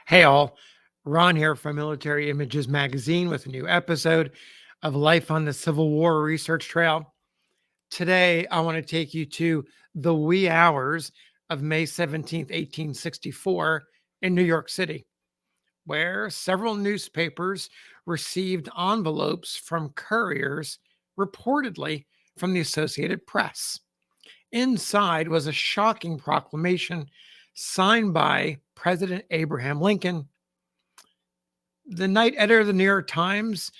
Hey all, Ron here from Military Images Magazine with a new episode of Life on the Civil War Research Trail. Today, I want to take you to the wee hours of May 17th, 1864 in New York City, where several newspapers received envelopes from couriers, reportedly from the Associated Press. Inside was a shocking proclamation signed by President Abraham Lincoln. The night editor of the New York Times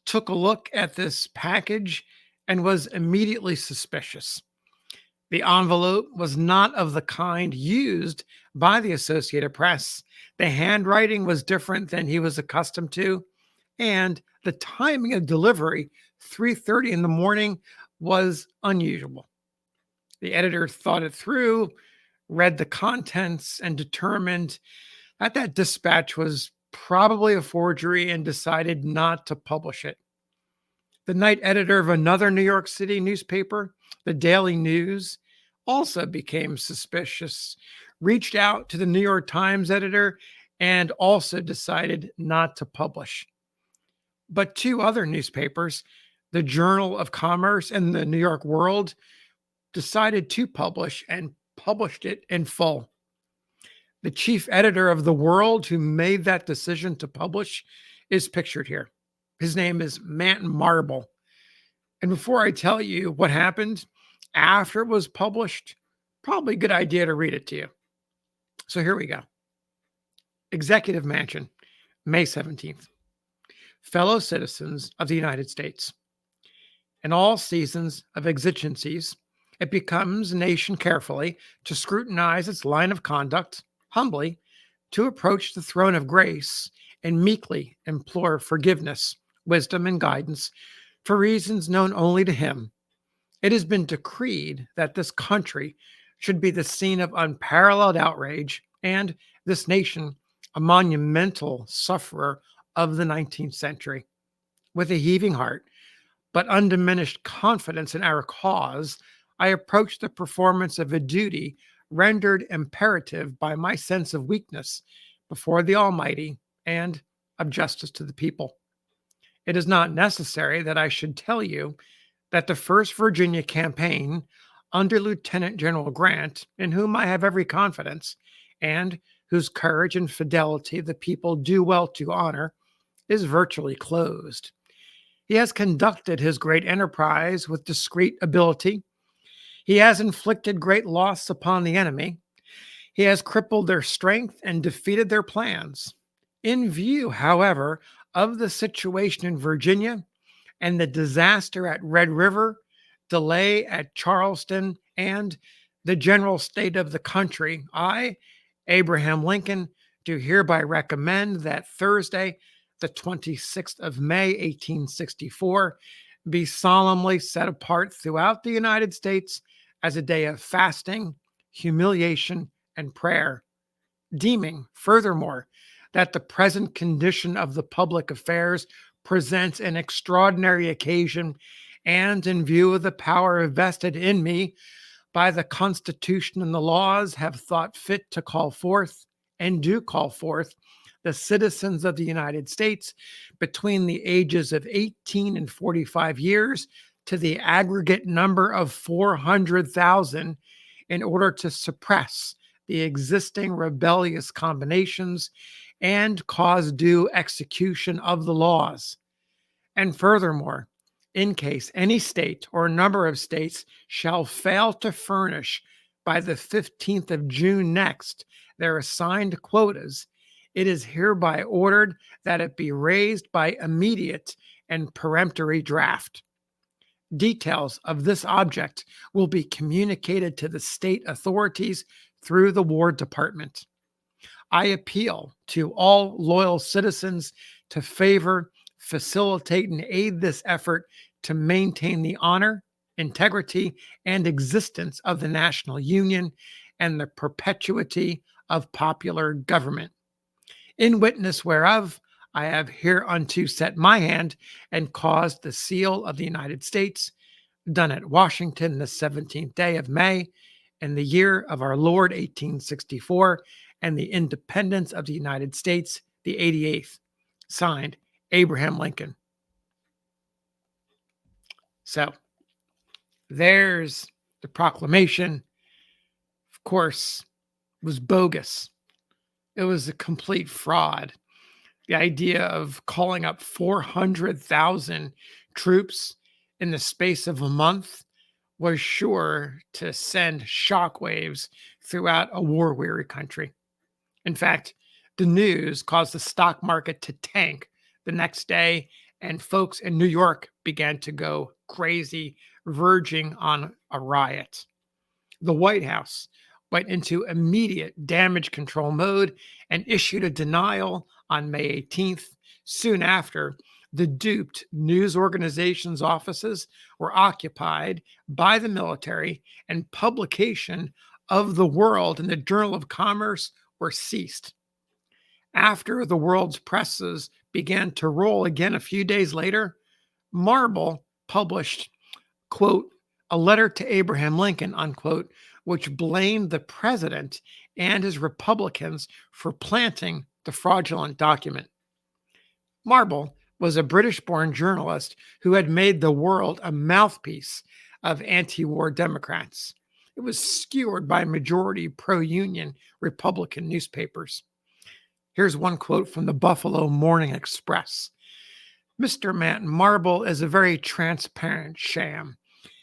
took a look at this package and was immediately suspicious. The envelope was not of the kind used by the Associated Press. The handwriting was different than he was accustomed to, and the timing of delivery, 3:30 in the morning, was unusual. The editor thought it through, read the contents, and determined that dispatch was probably a forgery and decided not to publish it. The night editor of another New York City newspaper, the Daily News, also became suspicious, reached out to the New York Times editor, and also decided not to publish. But two other newspapers, the Journal of Commerce and the New York World, decided to publish and published it in full. The chief editor of The World, who made that decision to publish, is pictured here. His name is Manton Marble. And before I tell you what happened after it was published, probably a good idea to read it to you. So here we go. Executive Mansion, May 17th. Fellow citizens of the United States. In all seasons of exigencies, it becomes a nation carefully to scrutinize its line of conduct, humbly to approach the throne of grace and meekly implore forgiveness, wisdom, and guidance for reasons known only to him. It has been decreed that this country should be the scene of unparalleled outrage, and this nation a monumental sufferer of the 19th century. With a heaving heart, but undiminished confidence in our cause, I approach the performance of a duty rendered imperative by my sense of weakness before the Almighty and of justice to the people. It is not necessary that I should tell you that the First Virginia campaign under Lieutenant General Grant, in whom I have every confidence, and whose courage and fidelity the people do well to honor, is virtually closed. He has conducted his great enterprise with discreet ability. He has inflicted great loss upon the enemy. He has crippled their strength and defeated their plans. In view, however, of the situation in Virginia and the disaster at Red River, delay at Charleston, and the general state of the country, I, Abraham Lincoln, do hereby recommend that Thursday, the 26th of May, 1864, be solemnly set apart throughout the United States as a day of fasting, humiliation, and prayer, deeming, furthermore, that the present condition of the public affairs presents an extraordinary occasion, and in view of the power vested in me by the Constitution and the laws, have thought fit to call forth, and do call forth, the citizens of the United States between the ages of 18 and 45 years to the aggregate number of 400,000 in order to suppress the existing rebellious combinations and cause due execution of the laws. And furthermore, in case any state or number of states shall fail to furnish by the 15th of June next their assigned quotas, it is hereby ordered that it be raised by immediate and peremptory draft. Details of this object will be communicated to the state authorities through the War Department. I appeal to all loyal citizens to favor, facilitate, and aid this effort to maintain the honor, integrity, and existence of the national union and the perpetuity of popular government. In witness whereof, I have hereunto set my hand and caused the seal of the United States, done at Washington the 17th day of May, in the year of our Lord 1864, and the independence of the United States, the 88th. Signed, Abraham Lincoln. So there's the proclamation. Of course, was bogus. It was a complete fraud. The idea of calling up 400,000 troops in the space of a month was sure to send shockwaves throughout a war weary country. In fact, the news caused the stock market to tank the next day, and folks in New York began to go crazy, verging on a riot. The White House went into immediate damage control mode and issued a denial on May 18th. Soon after, the duped news organizations' offices were occupied by the military, and publication of the World and the Journal of Commerce were ceased. After the world's presses began to roll again a few days later, Marble published, quote, a letter to Abraham Lincoln, unquote, which blamed the president and his Republicans for planting the fraudulent document. Marble was a British-born journalist who had made the World a mouthpiece of anti-war Democrats. It was skewered by majority pro-union Republican newspapers. Here's one quote from the Buffalo Morning Express. Mr. Manton Marble is a very transparent sham.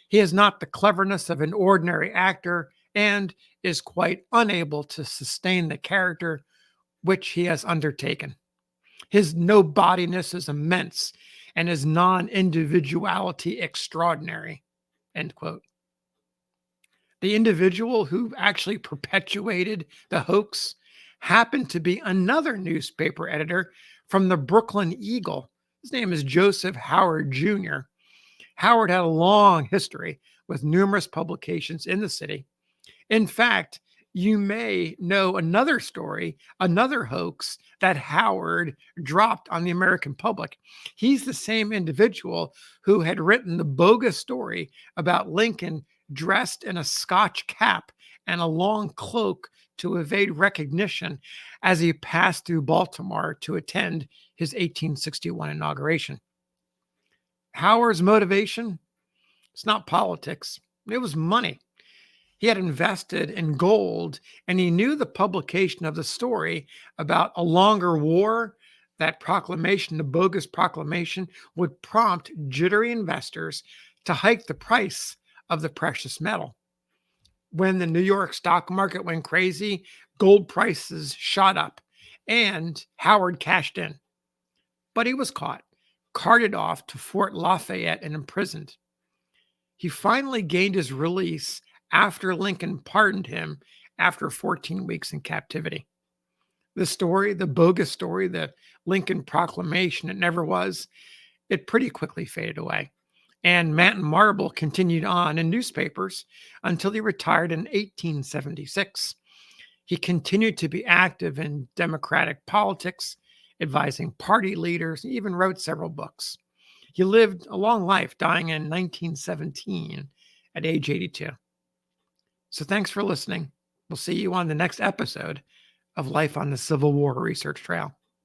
He has not the cleverness of an ordinary actor and is quite unable to sustain the character which he has undertaken. His nobodiness is immense and his non-individuality extraordinary, end quote. The individual who actually perpetuated the hoax happened to be another newspaper editor from the Brooklyn Eagle. His name is Joseph Howard Jr. Howard had a long history with numerous publications in the city. In fact, you may know another story, another hoax that Howard dropped on the American public. He's the same individual who had written the bogus story about Lincoln dressed in a Scotch cap and a long cloak to evade recognition as he passed through Baltimore to attend his 1861 inauguration. Howard's motivation? It's not politics. It was money. He had invested in gold, and he knew the publication of the story about a longer war, that proclamation, the bogus proclamation, would prompt jittery investors to hike the price of the precious metal. When the New York stock market went crazy, gold prices shot up, and Howard cashed in. But he was caught, carted off to Fort Lafayette, and imprisoned. He finally gained his release after Lincoln pardoned him after 14 weeks in captivity. The story, the bogus story, the Lincoln Proclamation, it never was, it pretty quickly faded away. And Manton Marble continued on in newspapers until he retired in 1876. He continued to be active in Democratic politics, advising party leaders, and even wrote several books. He lived a long life, dying in 1917 at age 82. So thanks for listening. We'll see you on the next episode of Life on the Civil War Research Trail.